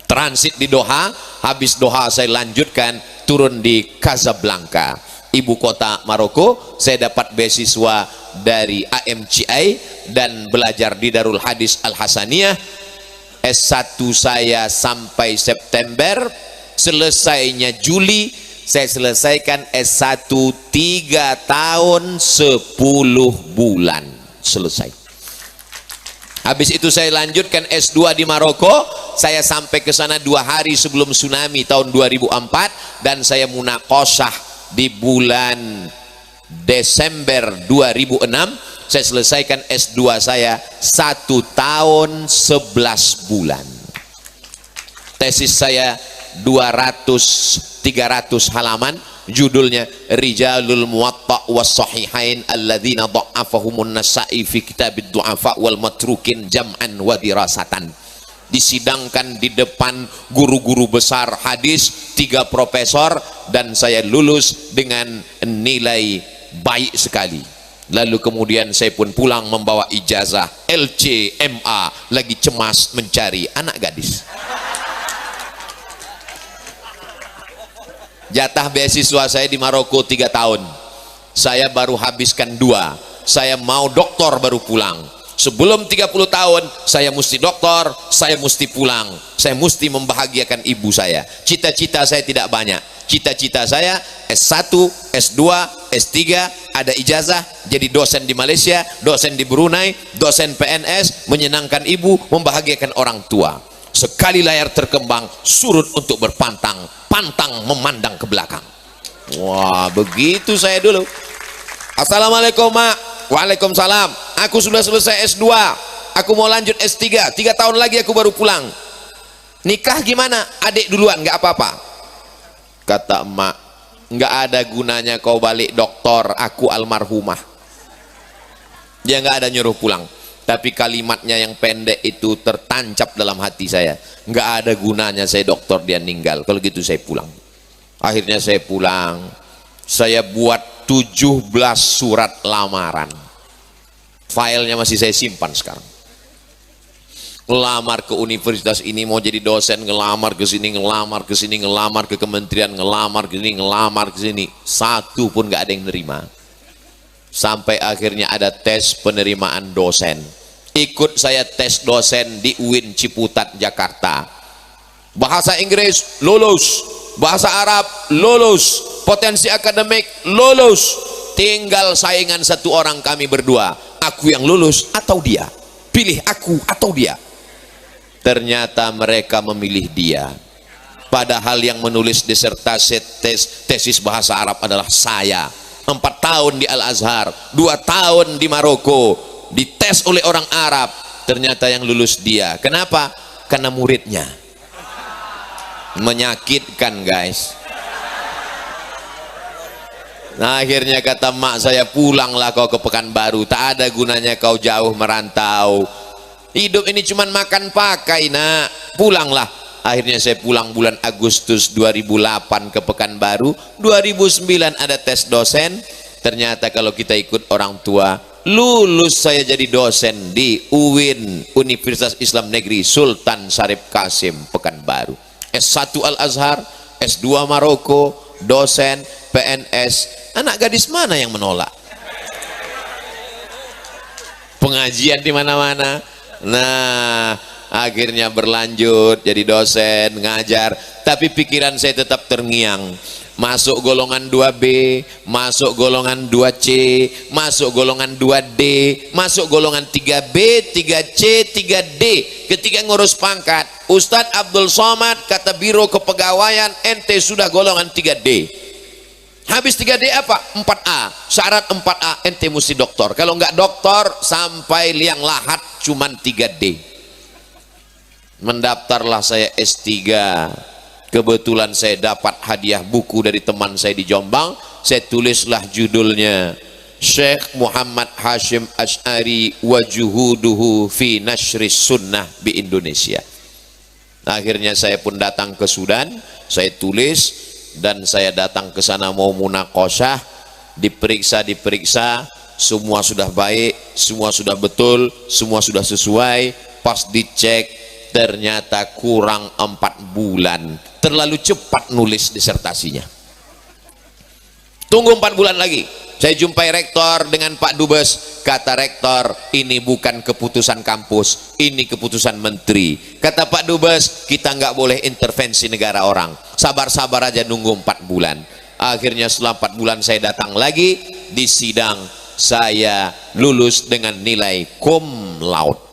Transit di Doha, habis Doha saya lanjutkan turun di Casablanca, ibu kota Maroko. Saya dapat beasiswa dari AMCI dan belajar di Darul Hadis Al Hasaniyah. S1 saya sampai September, selesainya Juli. Saya selesaikan S1 3 tahun 10 bulan selesai. Habis itu saya lanjutkan S2 di Maroko. Saya sampai ke sana 2 hari sebelum tsunami tahun 2004, dan saya munaqashah di bulan Desember 2006. Saya selesaikan S2 saya 1 tahun 11 bulan. Tesis saya 300 halaman, judulnya Rijalul Muwatta was Sahihain alladzina dha'afahumun Nasa'i fi kitabid du'afa wal matrukin jam'an wa dirasatan. Disidangkan di depan guru-guru besar hadis, 3 profesor, dan saya lulus dengan nilai baik sekali. Lalu kemudian saya pun pulang membawa ijazah LCMA, lagi cemas mencari anak gadis. Jatah beasiswa saya di Maroko 3 tahun. Saya baru habiskan 2. Saya mau doktor baru pulang. Sebelum 30 tahun saya mesti doktor, saya mesti pulang, saya mesti membahagiakan ibu saya. Cita-cita saya tidak banyak. Cita-cita saya S1, S2, S3, ada ijazah, jadi dosen di Malaysia, dosen di Brunei, dosen PNS, menyenangkan ibu, membahagiakan orang tua. Sekali layar terkembang, surut untuk berpantang, pantang memandang ke belakang. Wah, begitu saya dulu. Assalamualaikum, Mak. Waalaikumsalam. Aku sudah selesai S2, aku mau lanjut S3, 3 tahun lagi aku baru pulang. Nikah gimana? Adik duluan, nggak apa-apa. Kata emak, nggak ada gunanya kau balik doktor, aku almarhumah. Dia nggak ada nyuruh pulang, tapi kalimatnya yang pendek itu tertancap dalam hati saya. Nggak ada gunanya saya doktor, dia meninggal. Kalau gitu saya pulang. Akhirnya saya pulang. Saya buat 17 surat lamaran. Filenya masih saya simpan sekarang. Ngelamar ke universitas ini, mau jadi dosen, ngelamar ke sini, ngelamar ke sini, ngelamar ke kementerian, ngelamar ke sini, ngelamar ke sini. Satu pun gak ada yang nerima. Sampai akhirnya ada tes penerimaan dosen. Ikut saya tes dosen di UIN Ciputat, Jakarta. Bahasa Inggris lulus, bahasa Arab lulus, potensi akademik lulus. Tinggal saingan 1 orang, kami berdua. Aku yang lulus atau dia? Pilih aku atau dia? Ternyata mereka memilih dia. Padahal yang menulis disertasi tesis bahasa Arab adalah saya. 4 tahun di Al-Azhar, 2 tahun di Maroko, dites oleh orang Arab. Ternyata yang lulus dia. Kenapa? Karena muridnya. Menyakitkan, guys. Nah, akhirnya kata mak saya, pulanglah kau ke Pekanbaru, tak ada gunanya kau jauh merantau. Hidup ini cuma makan pakai, nak. Pulanglah. Akhirnya saya pulang bulan Agustus 2008 ke Pekanbaru. 2009 ada tes dosen. Ternyata kalau kita ikut orang tua, lulus saya jadi dosen di UIN, Universitas Islam Negeri Sultan Syarif Kasim, Pekanbaru. S1 Al-Azhar, S2 Maroko, dosen PNS. Anak gadis mana yang menolak? Pengajian di mana-mana. Nah, akhirnya berlanjut jadi dosen, ngajar, tapi pikiran saya tetap terngiang. Masuk golongan 2B, masuk golongan 2C, masuk golongan 2D, masuk golongan 3B, 3C, 3D. Ketika ngurus pangkat, Ustadz Abdul Somad kata Biro Kepegawaian, ente sudah golongan 3D. Habis 3D apa? 4A. Syarat 4A, ente mesti doktor. Kalau nggak doktor, sampai liang lahat cuman 3D. Mendaftarlah saya S3. Kebetulan saya dapat hadiah buku dari teman saya di Jombang. Saya tulislah judulnya, Syekh Muhammad Hashim Asy'ari wa juhuduhu fi nashris sunnah bi Indonesia. Akhirnya saya pun datang ke Sudan, saya tulis, dan saya datang ke sana mau munaqasyah, diperiksa, semua sudah baik, semua sudah betul, semua sudah sesuai. Pas dicek, ternyata kurang 4 bulan. Terlalu cepat nulis disertasinya. Tunggu 4 bulan lagi. Saya jumpai rektor dengan Pak Dubes. Kata rektor, ini bukan keputusan kampus, ini keputusan menteri. Kata Pak Dubes, kita nggak boleh intervensi negara orang. Sabar-sabar aja nunggu 4 bulan. Akhirnya setelah 4 bulan saya datang lagi di sidang. Saya lulus dengan nilai cum laude.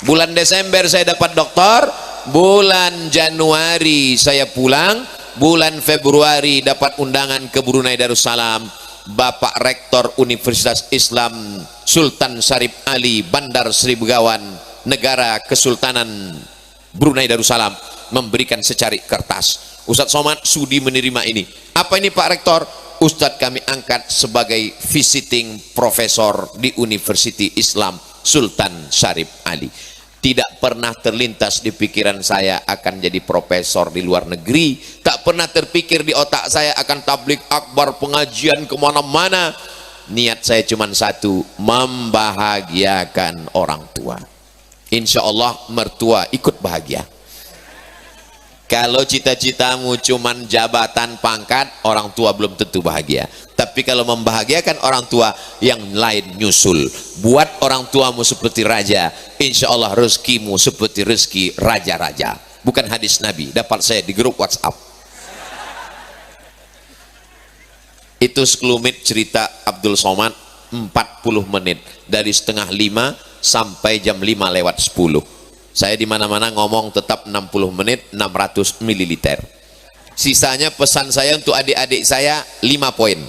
Bulan Desember saya dapat doktor. Bulan Januari saya pulang. Bulan Februari dapat undangan ke Brunei Darussalam. Bapak Rektor Universitas Islam Sultan Syarif Ali Bandar Sri Begawan, Negara Kesultanan Brunei Darussalam, memberikan secarik kertas. Ustadz Somad sudi menerima ini. Apa ini Pak Rektor? Ustadz kami angkat sebagai visiting profesor di University Islam Sultan Syarif Ali. Tidak pernah terlintas di pikiran saya akan jadi profesor di luar negeri. Tak pernah terpikir di otak saya akan tablik akbar, pengajian kemana-mana. Niat saya cuma satu, membahagiakan orang tua. Insya Allah mertua ikut bahagia. Kalau cita-citamu cuman jabatan, pangkat, orang tua belum tentu bahagia. Tapi kalau membahagiakan orang tua, yang lain nyusul. Buat orang tuamu seperti raja, insya Allah rezekimu seperti rezeki raja-raja. Bukan hadis Nabi, dapat saya di grup WhatsApp. Itu sekelumit cerita Abdul Somad, 40 menit. Dari setengah 5 sampai jam 5 lewat 10. Saya di mana-mana ngomong tetap 60 menit, 600 ml. Sisanya pesan saya untuk adik-adik saya 5 poin.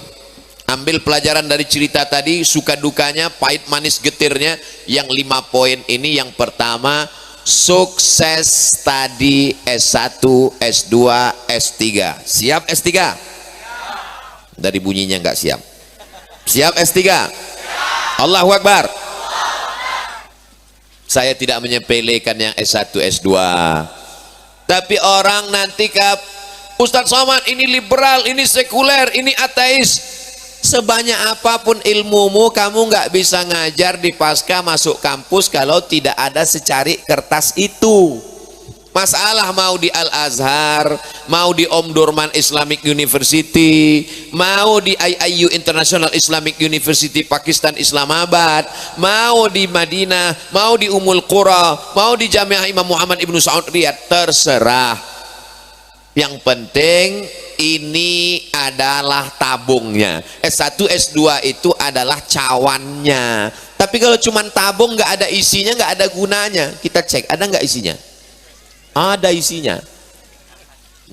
Ambil pelajaran dari cerita tadi, suka dukanya, pahit manis getirnya. Yang 5 poin ini, yang pertama, sukses tadi S1, S2, S3. Siap S3? Dari bunyinya nggak siap. Siap S3? Allahu Akbar. Saya tidak menyepelekan yang S1, S2. Tapi orang nanti Ustadz Somad ini liberal, ini sekuler, ini ateis. Sebanyak apapun ilmumu, kamu nggak bisa ngajar di pasca masuk kampus kalau tidak ada secari kertas itu. Masalah mau di Al-Azhar, mau di Omdurman Islamic University, mau di IIU International Islamic University Pakistan Islamabad, mau di Madinah, mau di Ummul Qura, mau di Jamiah Imam Muhammad Ibnu Saud Riyadh, terserah. Yang penting ini adalah tabungnya. S1, S2 itu adalah cawannya. Tapi kalau cuma tabung, nggak ada isinya, nggak ada gunanya. Kita cek, ada nggak isinya? Ada isinya.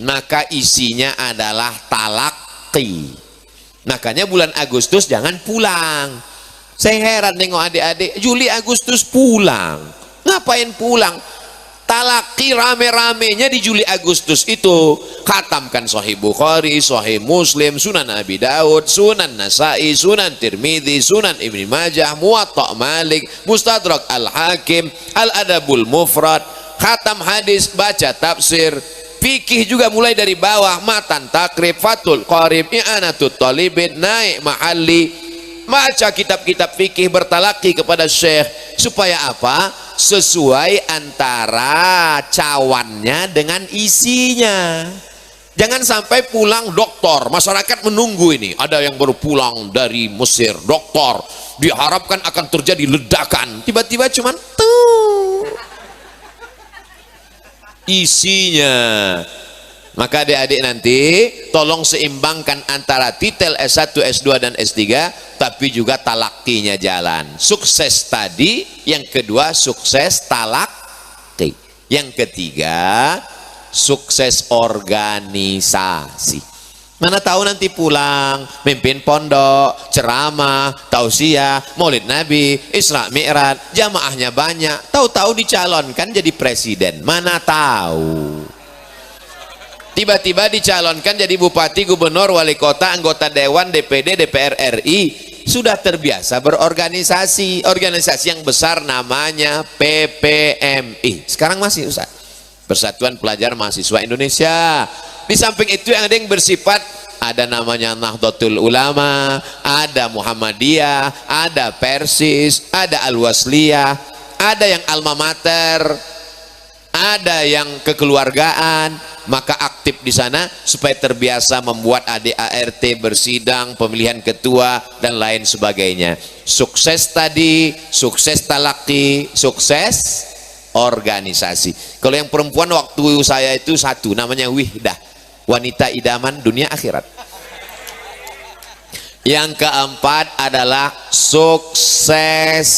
Maka isinya adalah talaqi. Makanya bulan Agustus jangan pulang. Saya heran nengok adik-adik, Juli Agustus pulang. Ngapain pulang? Talaqi rame-ramenya di Juli Agustus itu. Khatamkan Sahih Bukhari, Sahih Muslim, Sunan Abi Daud, Sunan Nasai, Sunan Tirmidzi, Sunan Ibnu Majah, Muwatta Malik, Mustadrak Al-Hakim, Al-Adabul Mufrad. Khatam hadis, baca tafsir, fikih juga mulai dari bawah, matan takrib, fatul qarib, i'anatut talibin, naik mahalli. Baca kitab-kitab fikih, bertalaki kepada syekh. Supaya apa? Sesuai antara cawannya dengan isinya. Jangan sampai pulang doktor, masyarakat menunggu ini. Ada yang baru pulang dari Mesir, doktor, diharapkan akan terjadi ledakan. Tiba-tiba cuman isinya. Maka adik-adik nanti tolong seimbangkan antara titel S1, S2 dan S3, tapi juga talakkinya jalan. Sukses tadi, yang kedua sukses talakki, yang ketiga sukses organisasi. Mana tahu nanti pulang mimpin pondok, ceramah, tausiah, maulid Nabi, Isra Mi'raj, jamaahnya banyak, tahu-tahu dicalonkan jadi presiden. Mana tahu tiba-tiba dicalonkan jadi bupati, gubernur, wali kota, anggota dewan, DPD, DPR RI. Sudah terbiasa berorganisasi. Organisasi yang besar namanya PPMI. Sekarang masih Ustaz, Persatuan Pelajar Mahasiswa Indonesia. Di samping itu yang ada yang bersifat, ada namanya Nahdlatul Ulama, ada Muhammadiyah, ada Persis, ada Al-Wasliyah, ada yang Alma Mater, ada yang kekeluargaan. Maka aktif di sana supaya terbiasa membuat ADART, bersidang, pemilihan ketua dan lain sebagainya. Sukses tadi, sukses talaki, sukses organisasi. Kalau yang perempuan waktu saya itu satu, namanya Wihdah, wanita idaman dunia akhirat. Yang keempat adalah sukses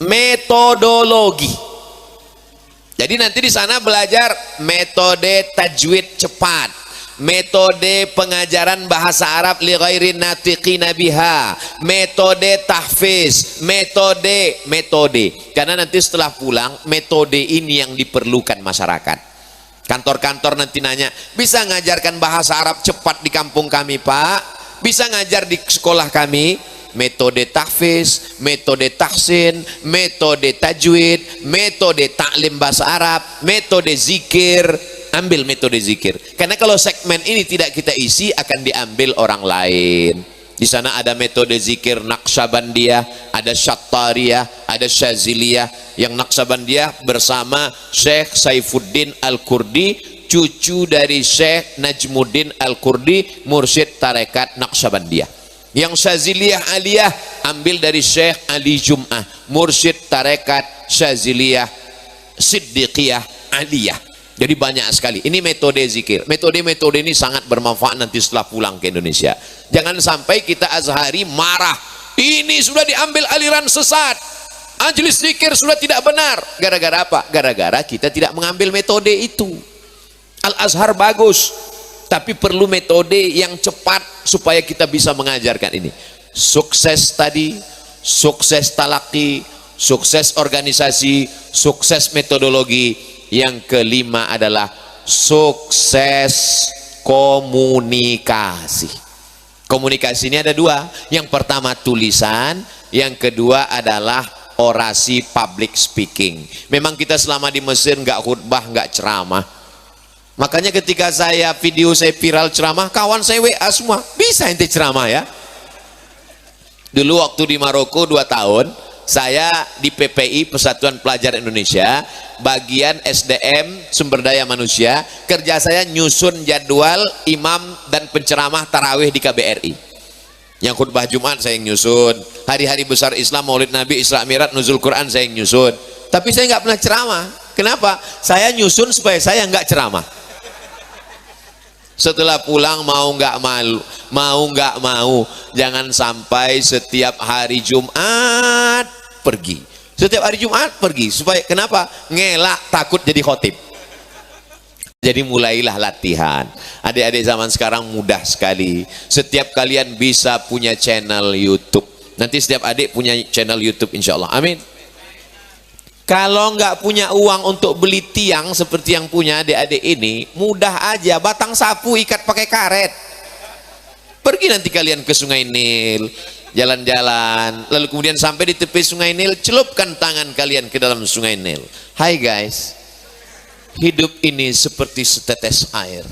metodologi. Jadi nanti di sana belajar metode tajwid cepat, metode pengajaran bahasa Arab li ghairin natiqina biha, metode tahfiz, metode. Karena nanti setelah pulang, metode ini yang diperlukan masyarakat. Kantor-kantor nanti nanya, bisa ngajarkan bahasa Arab cepat di kampung kami Pak? Bisa ngajar di sekolah kami? Metode tahfiz, metode tahsin, metode tajwid, metode taklim bahasa Arab, metode zikir. Ambil metode zikir. Karena kalau segmen ini tidak kita isi, akan diambil orang lain. Di sana ada metode zikir Naqsabandiyah, ada Syattariyah, ada Syaziliyah. Yang Naqsabandiyah bersama Syekh Saifuddin Al-Kurdi, cucu dari Syekh Najmuddin Al-Qurdi, mursyid tarekat Naqsyabandiyah. Yang Syaziliyah Aliyah ambil dari Syekh Ali Jum'ah, mursyid tarekat Syaziliyah Siddiqiyah Aliyah. Jadi banyak sekali. Ini metode zikir. Metode-metode ini sangat bermanfaat nanti setelah pulang ke Indonesia. Jangan sampai kita Azhari marah. Ini sudah diambil aliran sesat. Majelis zikir sudah tidak benar. Gara-gara apa? Gara-gara kita tidak mengambil metode itu. Al-Azhar bagus, tapi perlu metode yang cepat supaya kita bisa mengajarkan ini. Sukses tadi, sukses talaki, sukses organisasi, sukses metodologi. Yang kelima adalah sukses komunikasi. Komunikasi ini ada dua. Yang pertama tulisan, yang kedua adalah orasi, public speaking. Memang kita selama di Mesir nggak khutbah, nggak ceramah. Makanya ketika video saya viral ceramah, kawan saya WA semua, bisa ente ceramah ya. Dulu waktu di Maroko 2 tahun, saya di PPI, Persatuan Pelajar Indonesia, bagian SDM sumber daya manusia. Kerja saya nyusun jadwal imam dan penceramah tarawih di KBRI. Yang khutbah Jumat saya yang nyusun, hari-hari besar Islam, Maulid Nabi, Isra Mi'raj, Nuzul Quran saya yang nyusun. Tapi saya nggak pernah ceramah. Kenapa? Saya nyusun supaya saya nggak ceramah. Setelah pulang mau nggak mau, jangan sampai setiap hari Jumat pergi. Setiap hari Jumat pergi. Supaya kenapa? Ngelak, takut jadi khotib. Jadi mulailah latihan. Adik-adik zaman sekarang mudah sekali. Setiap kalian bisa punya channel YouTube. Nanti setiap adik punya channel YouTube insya Allah. Amin. Kalau nggak punya uang untuk beli tiang seperti yang punya adik-adik ini, mudah aja, batang sapu ikat pakai karet. Pergi nanti kalian ke Sungai Nil, jalan-jalan, lalu kemudian sampai di tepi Sungai Nil, celupkan tangan kalian ke dalam Sungai Nil. Hai guys, hidup ini seperti setetes air.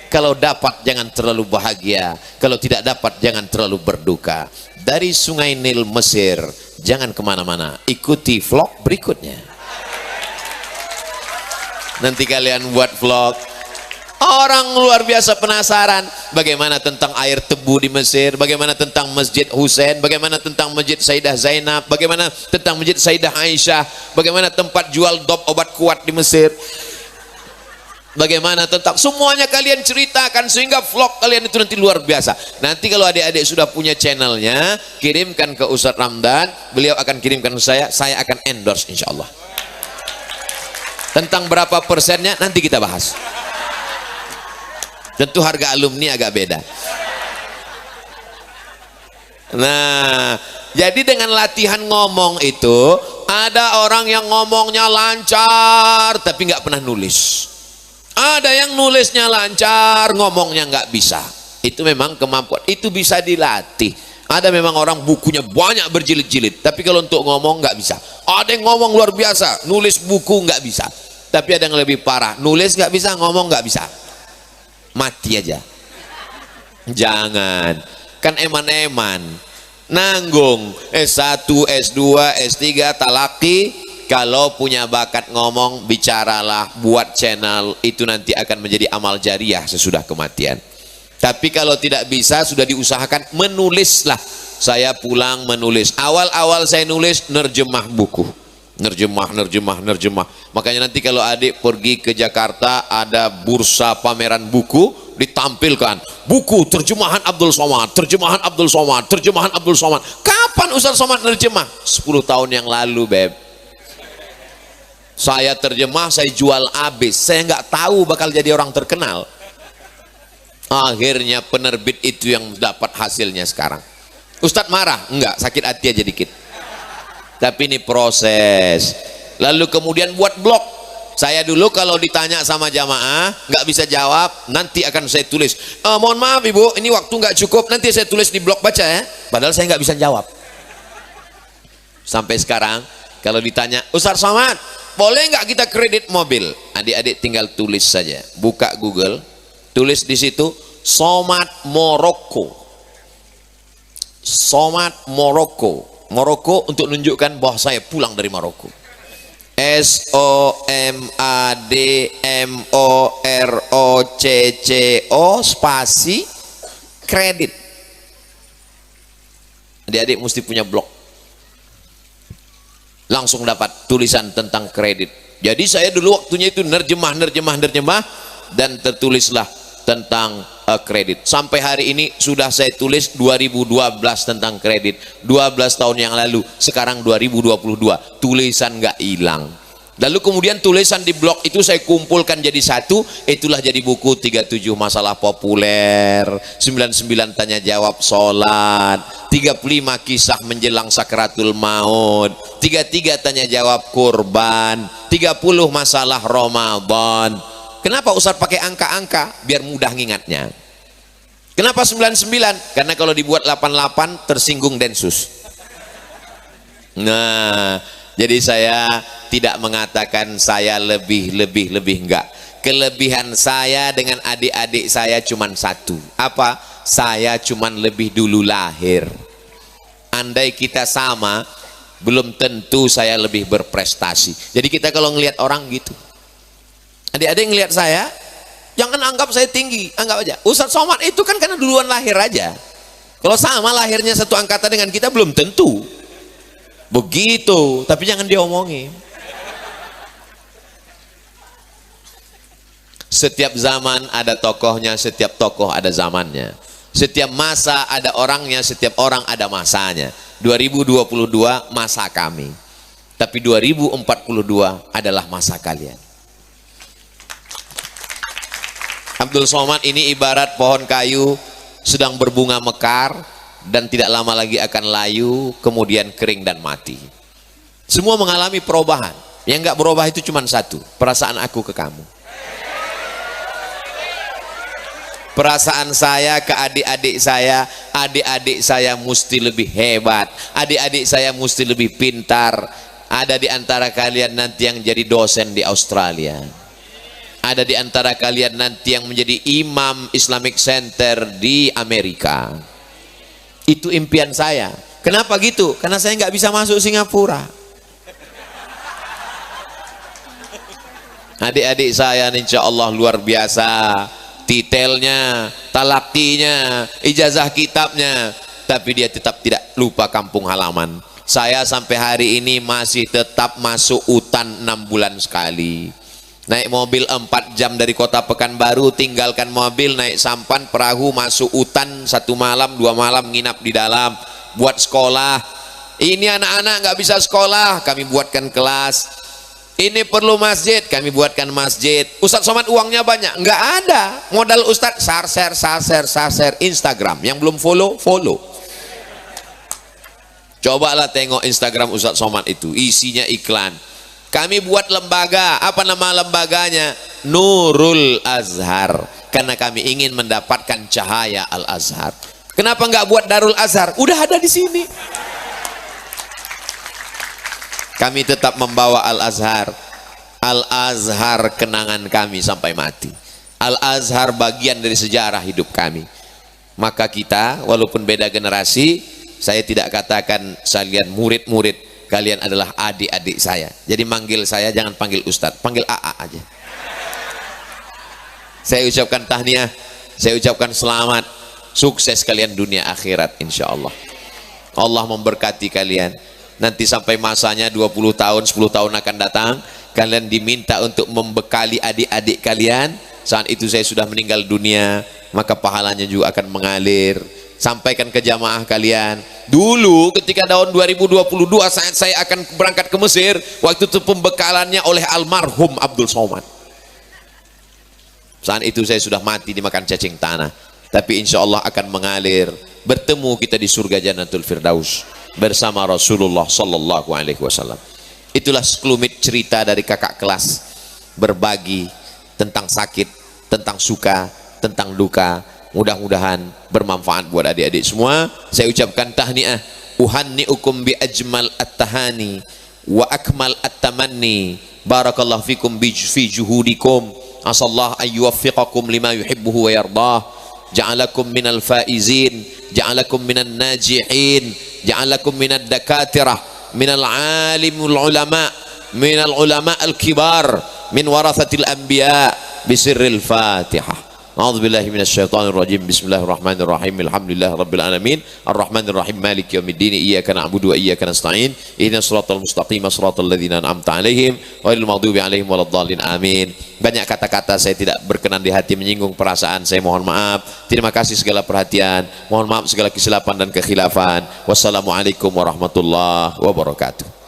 Kalau dapat jangan terlalu bahagia, kalau tidak dapat jangan terlalu berduka. Dari Sungai Nil Mesir, jangan kemana-mana, ikuti vlog berikutnya. Nanti kalian buat vlog. Orang luar biasa penasaran bagaimana tentang air tebu di Mesir, bagaimana tentang Masjid Husain, bagaimana tentang Masjid Sayyidah Zainab, bagaimana tentang Masjid Sayyidah Aisyah, bagaimana tempat jual dop obat kuat di Mesir, bagaimana tentang semuanya kalian ceritakan sehingga vlog kalian itu nanti luar biasa. Nanti kalau adik-adik sudah punya channelnya, kirimkan ke Ustadz Ramdan, beliau akan kirimkan ke saya akan endorse insya Allah. Tentang berapa persennya nanti kita bahas. Tentu harga alumni agak beda. Nah, jadi dengan latihan ngomong itu, ada orang yang ngomongnya lancar tapi nggak pernah nulis. Ada yang nulisnya lancar, ngomongnya nggak bisa. Itu memang kemampuan, itu bisa dilatih. Ada memang orang bukunya banyak berjilid-jilid, tapi kalau untuk ngomong nggak bisa. Ada yang ngomong luar biasa, nulis buku nggak bisa. Tapi ada yang lebih parah, nulis nggak bisa, ngomong nggak bisa. Mati aja. Jangan, kan eman-eman, nanggung S1, S2, S3, talaki. Kalau punya bakat ngomong, bicaralah, buat channel, itu nanti akan menjadi amal jariah sesudah kematian. Tapi kalau tidak bisa, sudah diusahakan, menulislah. Saya pulang menulis. Awal-awal saya nulis nerjemah buku, nerjemah. Makanya nanti kalau adik pergi ke Jakarta, ada bursa pameran buku, ditampilkan buku terjemahan Abdul Somad, terjemahan Abdul Somad, terjemahan Abdul Somad. Kapan Ustaz Somad nerjemah? 10 tahun yang lalu, beb. Saya terjemah, saya jual habis. Saya nggak tahu bakal jadi orang terkenal. Akhirnya penerbit itu yang dapat hasilnya sekarang. Ustadz marah? Enggak, sakit hati aja dikit. Tapi ini proses. Lalu kemudian buat blog. Saya dulu kalau ditanya sama jamaah nggak bisa jawab, nanti akan saya tulis. Mohon maaf ibu, ini waktu nggak cukup, nanti saya tulis di blog baca ya. Padahal saya nggak bisa jawab. Sampai sekarang kalau ditanya, Ustaz Somad, boleh nggak kita kredit mobil? Adik-adik tinggal tulis saja, buka Google, tulis di situ Somad Moroko. Somad Moroko. Maroko untuk menunjukkan bahwa saya pulang dari Maroko. SOMADMOROCCO spasi kredit. Adik-adik mesti punya blog, langsung dapat tulisan tentang kredit. Jadi saya dulu waktunya itu nerjemah dan tertulislah tentang kredit. Sampai hari ini sudah saya tulis 2012 tentang kredit, 12 tahun yang lalu, sekarang 2022, tulisan nggak hilang. Lalu kemudian tulisan di blog itu saya kumpulkan jadi satu, itulah jadi buku 37 masalah populer, 99 tanya jawab sholat, 35 kisah menjelang sakratul maut, 33 tanya jawab kurban, 30 masalah Ramadan. Kenapa Ustaz pakai angka-angka? Biar mudah ngingatnya. Kenapa 99? Karena kalau dibuat 88 tersinggung Densus. Nah, jadi saya tidak mengatakan saya lebih enggak. Kelebihan saya dengan adik-adik saya cuma satu. Apa? Saya cuma lebih dulu lahir. Andai kita sama, belum tentu saya lebih berprestasi. Jadi kita kalau ngelihat orang gitu, adik-adik ngelihat saya, jangan anggap saya tinggi, anggap aja Ustadz Somad itu kan karena duluan lahir aja. Kalau sama lahirnya satu angkatan dengan kita belum tentu begitu, tapi jangan diomongin. Setiap zaman ada tokohnya, setiap tokoh ada zamannya, setiap masa ada orangnya, setiap orang ada masanya. 2022 masa kami, tapi 2042 adalah masa kalian. Abdul Somad ini ibarat pohon kayu sedang berbunga mekar dan tidak lama lagi akan layu, kemudian kering dan mati. Semua mengalami perubahan. Yang nggak berubah itu cuma satu, perasaan aku ke kamu. Perasaan saya ke adik-adik saya mesti lebih hebat, adik-adik saya mesti lebih pintar. Ada di antara kalian nanti yang jadi dosen di Australia, ada di antara kalian nanti yang menjadi imam Islamic Center di Amerika. Itu impian saya. Kenapa gitu? Karena saya nggak bisa masuk Singapura. Adik-adik saya insya Allah luar biasa, titelnya, talaktinya, ijazah kitabnya, tapi dia tetap tidak lupa kampung halaman. Saya sampai hari ini masih tetap masuk hutan 6 bulan sekali. Naik mobil 4 jam dari kota Pekanbaru, tinggalkan mobil, naik sampan, perahu, masuk hutan 1 malam, 2 malam, nginap di dalam, buat sekolah. Ini anak-anak nggak bisa sekolah, kami buatkan kelas. Ini perlu masjid, kami buatkan masjid. Ustadz Somad uangnya banyak? Nggak ada. Modal Ustadz share Instagram. Yang belum follow. Cobalah tengok Instagram Ustadz Somad itu, isinya iklan. Kami buat lembaga, apa nama lembaganya? Nurul Azhar. Karena kami ingin mendapatkan cahaya Al-Azhar. Kenapa nggak buat Darul Azhar? Udah ada di sini. Kami tetap membawa Al-Azhar. Al-Azhar kenangan kami sampai mati. Al-Azhar bagian dari sejarah hidup kami. Maka kita walaupun beda generasi, saya tidak katakan kalian murid-murid, kalian adalah adik-adik saya. Jadi manggil saya jangan panggil Ustadz, panggil AA aja. Saya ucapkan tahniah, saya ucapkan selamat, sukses kalian dunia akhirat insya Allah. Allah memberkati kalian. Nanti sampai masanya 20 tahun, 10 tahun akan datang, kalian diminta untuk membekali adik-adik kalian. Saat itu saya sudah meninggal dunia, maka pahalanya juga akan mengalir. Sampaikan ke jamaah kalian. Dulu ketika tahun 2022 saat saya akan berangkat ke Mesir, waktu itu pembekalannya oleh almarhum Abdul Somad. Saat itu saya sudah mati dimakan cacing tanah, tapi insya Allah akan mengalir. Bertemu kita di surga Jannatul Firdaus bersama Rasulullah Sallallahu Alaihi Wasallam. Itulah sekelumit cerita dari kakak kelas, berbagi tentang sakit, tentang suka, tentang duka. Mudah-mudahan bermanfaat buat adik-adik semua. Saya ucapkan tahniah, uhanniukum bi ajmal at-tahani wa akmal at-tamanni. Barakallahu fikum fi juhudikum. Asallahu an yuwaffiqakum lima yuhibbuhu wa yardah. Ja'alakum minal faizin, ja'alakum minan najihin, ja'alakum minad dakatirah, minal alimul ulama, minal ulama al-kibar min warathatil anbiya bisirril Fatihah. A'udzubillahi minasyaitonir rajim. Bismillahirrahmanirrahim. Alhamdulillah rabbil alamin. Arrahmanir rahim. Maliki yaumiddin. Iyyaka na'budu wa iyyaka nasta'in. Ihdinas shiratal mustaqim, shiratal ladzina an'amta 'alaihim ghairil maghdubi 'alaihim waladdallin. Amin. Banyak kata-kata saya tidak berkenan di hati, menyinggung perasaan, saya mohon maaf. Terima kasih segala perhatian. Mohon maaf segala kesilapan dan kekhilafan. Wassalamualaikum warahmatullahi wabarakatuh.